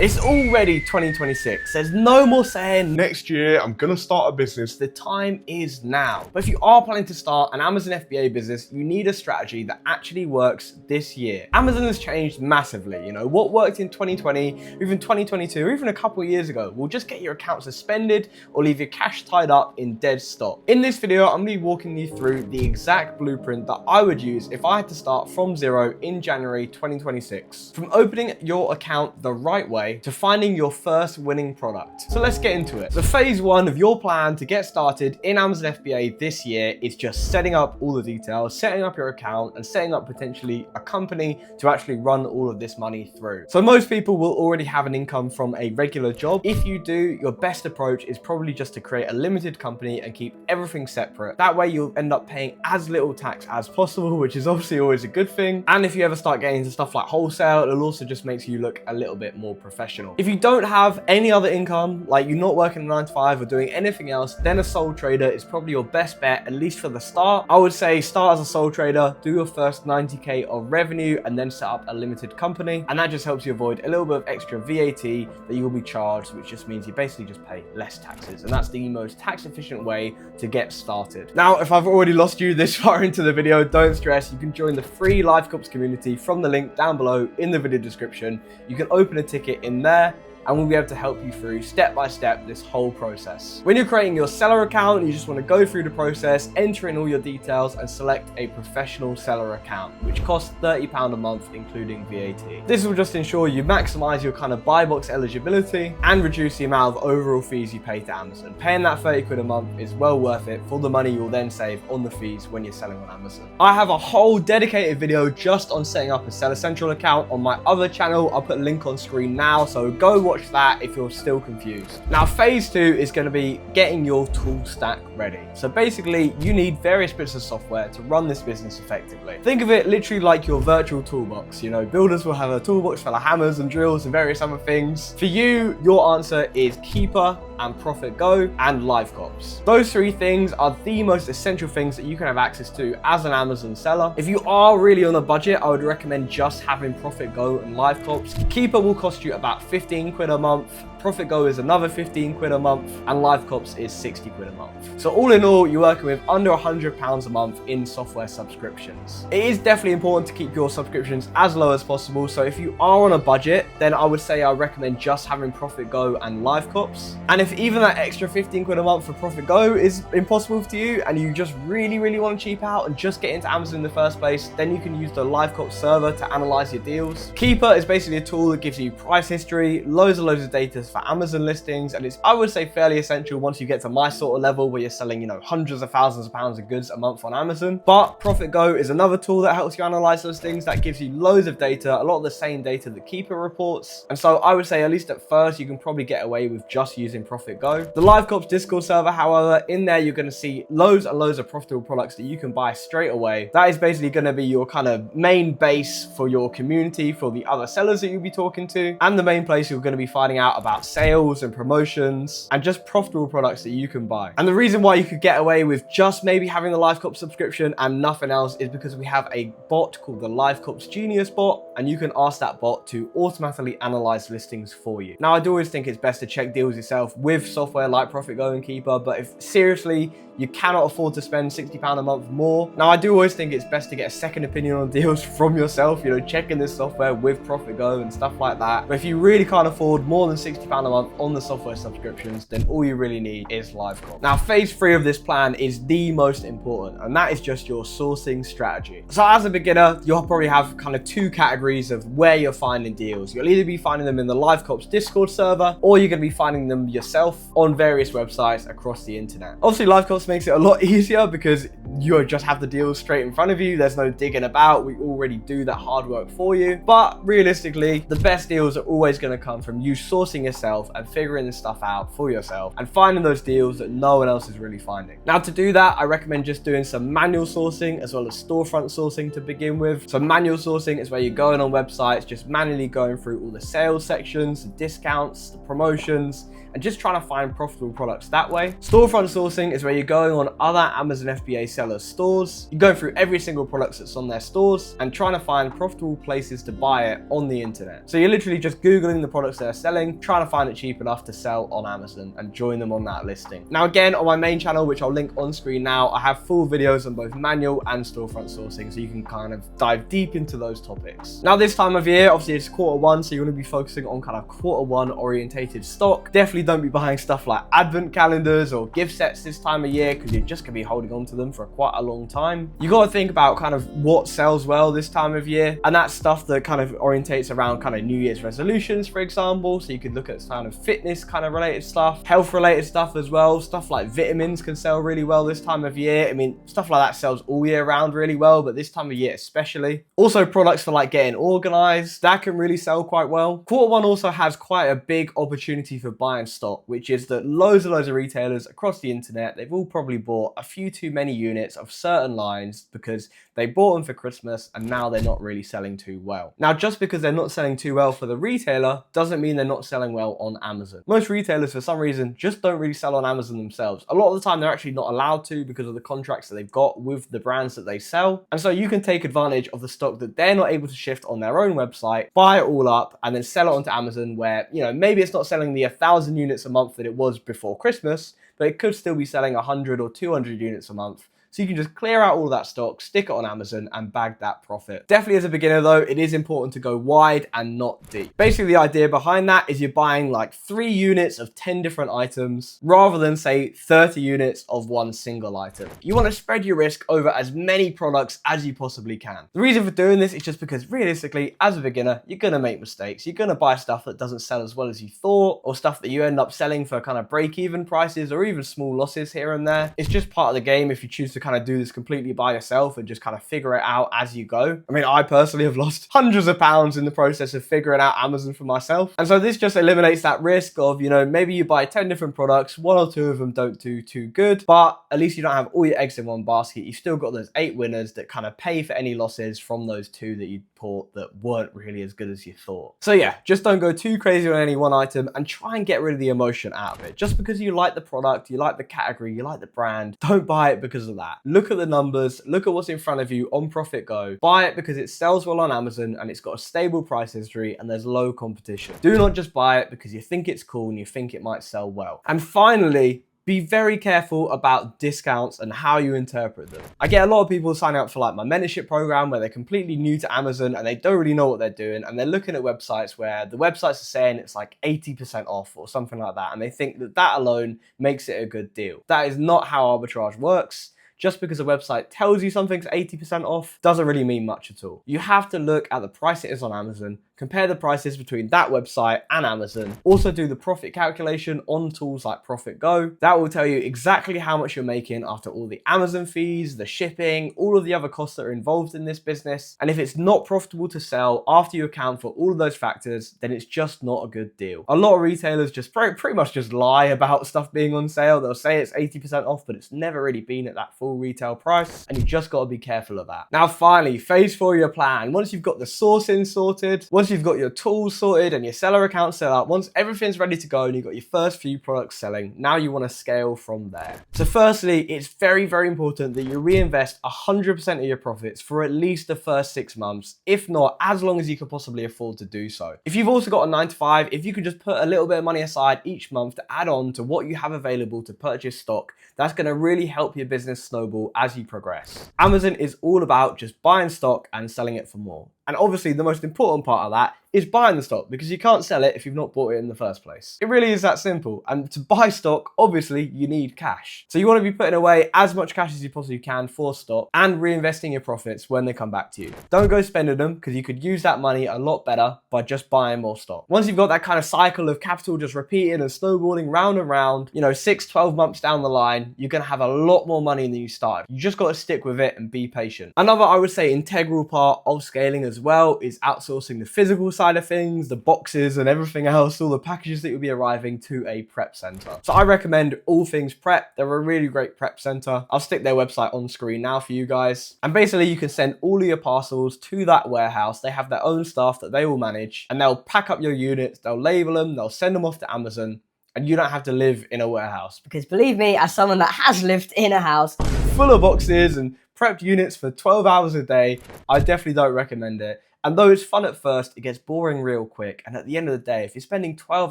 It's already 2026. There's no more saying next year I'm gonna start a business. The time is now. But if you are planning to start an Amazon FBA business, you need a strategy that actually works this year. Amazon has changed massively. You know, what worked in 2020, or even 2022, or even a couple of years ago will just get your account suspended or leave your cash tied up in dead stock. In this video, I'm gonna be walking you through the exact blueprint that I would use if I had to start from zero in January 2026. From opening your account the right way to finding your first winning product. So let's get into it. So phase one of your plan to get started in Amazon FBA this year is just setting up all the details, setting up your account and setting up potentially a company to actually run all of this money through. So most people will already have an income from a regular job. If you do, your best approach is probably just to create a limited company and keep everything separate. That way you'll end up paying as little tax as possible, which is obviously always a good thing. And if you ever start getting into stuff like wholesale, it'll also just makes you look a little bit more professional. If you don't have any other income, like you're not working a 9 to 5 or doing anything else, then a sole trader is probably your best bet, at least for the start. I would say start as a sole trader, do your first 90K of revenue, and then set up a limited company. And that just helps you avoid a little bit of extra VAT that you will be charged, which just means you basically just pay less taxes. And that's the most tax efficient way to get started. Now, if I've already lost you this far into the video, don't stress. You can join the free Live Cops community from the link down below in the video description. You can open a ticket in there and we'll be able to help you through step by step this whole process. When you're creating your seller account, you just want to go through the process, enter in all your details and select a professional seller account, which costs £30 a month, including VAT. This will just ensure you maximize your kind of buy box eligibility and reduce the amount of overall fees you pay to Amazon. Paying that 30 quid a month is well worth it for the money you'll then save on the fees when you're selling on Amazon. I have a whole dedicated video just on setting up a Seller Central account on my other channel. I'll put a link on screen now, so go watch that if you're still confused. Now, phase two is going to be getting your tool stack ready. So basically, you need various bits of software to run this business effectively. Think of it literally like your virtual toolbox. You know, builders will have a toolbox full of hammers and drills and various other things. For you, your answer is Keeper and Profit Go and Live Cops. Those three things are the most essential things that you can have access to as an Amazon seller. If you are really on a budget, I would recommend just having Profit Go and Live Cops. Keeper will cost you about 15 quid a month. Profit Go is another 15 quid a month and Live Cops is 60 quid a month. So all in all, you're working with under £100 a month in software subscriptions. It is definitely important to keep your subscriptions as low as possible. So if you are on a budget, then I would say I recommend just having Profit Go and Live Cops. And if even that extra 15 quid a month for Profit Go is impossible for you and you just really want to cheap out and just get into Amazon in the first place, then you can use the Live Cops server to analyze your deals. Keeper is basically a tool that gives you price history, loads of data for Amazon listings, and it's, I would say, fairly essential once you get to my sort of level where you're selling, you know, hundreds of thousands of pounds of goods a month on Amazon. But Profit Go is another tool that helps you analyze those things, that gives you loads of data, a lot of the same data that Keeper reports. And so I would say, at least at first, you can probably get away with just using Profit Go. The Live Cops Discord server, however, in there you're going to see loads and loads of profitable products that you can buy straight away. That is basically going to be your kind of main base for your community, for the other sellers that you'll be talking to, and the main place you're going to be finding out about sales and promotions and just profitable products that you can buy. And the reason why you could get away with just maybe having the Live Cops subscription and nothing else is because we have a bot called the Live Cops Genius bot, and you can ask that bot to automatically analyze listings for you. Now, I do always think it's best to check deals yourself with software like Profit Go and Keeper, but if seriously you cannot afford to spend £60 a month more, now I do always think it's best to get a second opinion on deals from yourself, you know, checking this software with Profit Go and stuff like that. But if you really can't afford more than £60 a month on the software subscriptions, then all you really need is Live Cops. Now, phase three of this plan is the most important, and that is just your sourcing strategy. So as a beginner, you'll probably have kind of two categories of where you're finding deals. You'll either be finding them in the Live Cops Discord server, or you're going to be finding them yourself on various websites across the internet. Obviously, Live Cops makes it a lot easier because you just have the deals straight in front of you. There's no digging about. We already do that hard work for you. But realistically, the best deals are always going to come from you sourcing yourself and figuring this stuff out for yourself and finding those deals that no one else is really finding. Now, to do that, I recommend just doing some manual sourcing as well as storefront sourcing to begin with. So manual sourcing is where you're going going on websites, just manually going through all the sales sections, the discounts, the promotions, and just trying to find profitable products that way. Storefront sourcing is where you're going on other Amazon FBA sellers' stores. You're going through every single product that's on their stores and trying to find profitable places to buy it on the internet. So you're literally just Googling the products they're selling, trying to find it cheap enough to sell on Amazon and join them on that listing. Now again, on my main channel, which I'll link on screen now, I have full videos on both manual and storefront sourcing, so you can kind of dive deep into those topics. Now this time of year, obviously it's Q1, so you want to be focusing on kind of Q1 orientated stock. Definitely don't be buying stuff like advent calendars or gift sets this time of year, because you're just going to be holding on to them for quite a long time. You got to think about kind of what sells well this time of year, and that's stuff that kind of orientates around kind of New Year's resolutions, for example. So you could look at kind of fitness kind of related stuff, health related stuff as well. Stuff like vitamins can sell really well this time of year. I mean, stuff like that sells all year round really well, but this time of year especially. Also products for like getting organized, that can really sell quite well. Q1 also has quite a big opportunity for buying stock, which is that loads of retailers across the internet, they've all probably bought a few too many units of certain lines because they bought them for Christmas and now they're not really selling too well. Now, just because they're not selling too well for the retailer doesn't mean they're not selling well on Amazon. Most retailers, for some reason, just don't really sell on Amazon themselves. A lot of the time, they're actually not allowed to because of the contracts that they've got with the brands that they sell. And so you can take advantage of the stock that they're not able to shift on their own website, buy it all up, and then sell it onto Amazon where, you know, maybe it's not selling the 1,000 units a month that it was before Christmas, but it could still be selling 100 or 200 units a month. So you can just clear out all of that stock, stick it on Amazon, and bag that profit. Definitely as a beginner though, it is important to go wide and not deep. Basically, the idea behind that is you're buying like 3 units of 10 different items rather than say 30 units of one single item. You want to spread your risk over as many products as you possibly can. The reason for doing this is just because realistically, as a beginner, you're going to make mistakes. You're going to buy stuff that doesn't sell as well as you thought, or stuff that you end up selling for kind of break-even prices or even small losses here and there. It's just part of the game if you choose to kind of do this completely by yourself and just kind of figure it out as you go. I mean, I personally have lost hundreds of pounds in the process of figuring out Amazon for myself. And so this just eliminates that risk of, you know, maybe you buy 10 different products, 1 or 2 of them don't do too good, but at least you don't have all your eggs in one basket. You've still got those 8 winners that kind of pay for any losses from those 2 that you bought that weren't really as good as you thought. So yeah, just don't go too crazy on any one item and try and get rid of the emotion out of it. Just because you like the product, you like the category, you like the brand, don't buy it because of that. Look at the numbers, look at what's in front of you on Profit Go. Buy it because it sells well on Amazon and it's got a stable price history and there's low competition. Do not just buy it because you think it's cool and you think it might sell well. And finally, be very careful about discounts and how you interpret them. I get a lot of people signing up for like my mentorship program where they're completely new to Amazon and they don't really know what they're doing, and they're looking at websites where the websites are saying it's like 80% off or something like that, and they think that that alone makes it a good deal. That is not how arbitrage works. Just because a website tells you something's 80% off doesn't really mean much at all. You have to look at the price it is on Amazon, compare the prices between that website and Amazon. Also do the profit calculation on tools like Profit Go. That will tell you exactly how much you're making after all the Amazon fees, the shipping, all of the other costs that are involved in this business. And if it's not profitable to sell after you account for all of those factors, then it's just not a good deal. A lot of retailers just pretty much just lie about stuff being on sale. They'll say it's 80% off, but it's never really been at that full retail price, and you just got to be careful of that. Now finally, phase 4 of your plan. Once you've got the sourcing sorted, once you've got your tools sorted and your seller account set up, once everything's ready to go and you've got your first few products selling, now you want to scale from there. So firstly, it's very, very important that you reinvest 100% of your profits for at least the first 6 months, if not as long as you can possibly afford to do so. If you've also got a 9 to 5, if you can just put a little bit of money aside each month to add on to what you have available to purchase stock, that's going to really help your business snowball as you progress. Amazon is all about just buying stock and selling it for more. And obviously the most important part of that is buying the stock, because you can't sell it if you've not bought it in the first place. It really is that simple. And to buy stock, obviously you need cash. So you want to be putting away as much cash as you possibly can for stock and reinvesting your profits when they come back to you. Don't go spending them, because you could use that money a lot better by just buying more stock. Once you've got that kind of cycle of capital just repeating and snowballing round and round, you know, 6-12 months down the line, you're going to have a lot more money than you started. You just got to stick with it and be patient. Another, I would say, integral part of scaling as as well is outsourcing the physical side of things, the boxes and everything else, all the packages that will be arriving to a prep center. So I recommend All Things Prep. They're a really great prep center. I'll stick their website on screen now for you guys. And basically you can send all of your parcels to that warehouse. They have their own staff that they will manage, and they'll pack up your units, they'll label them, they'll send them off to Amazon, and you don't have to live in a warehouse. Because believe me, as someone that has lived in a house full of boxes and prepped units for 12 hours a day, I definitely don't recommend it. And though it's fun at first, it gets boring real quick. And at the end of the day, if you're spending 12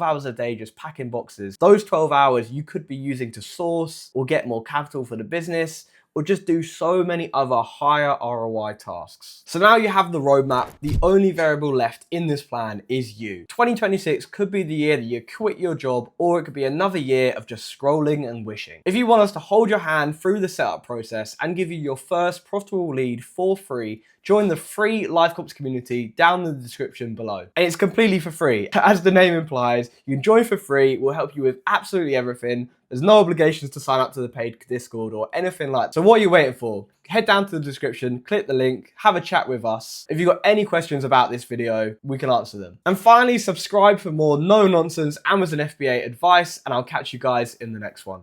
hours a day just packing boxes, those 12 hours you could be using to source or get more capital for the business, or just do so many other higher ROI tasks. So now you have the roadmap. The only variable left in this plan is you. 2026 could be the year that you quit your job, or it could be another year of just scrolling and wishing. If you want us to hold your hand through the setup process and give you your first profitable lead for free, join the free Live Comps community down in the description below. And it's completely for free. As the name implies, you can join for free. We'll help you with absolutely everything. There's no obligations to sign up to the paid Discord or anything like that. So what are you waiting for? Head down to the description, click the link, have a chat with us. If you've got any questions about this video, we can answer them. And finally, subscribe for more no-nonsense Amazon FBA advice, and I'll catch you guys in the next one.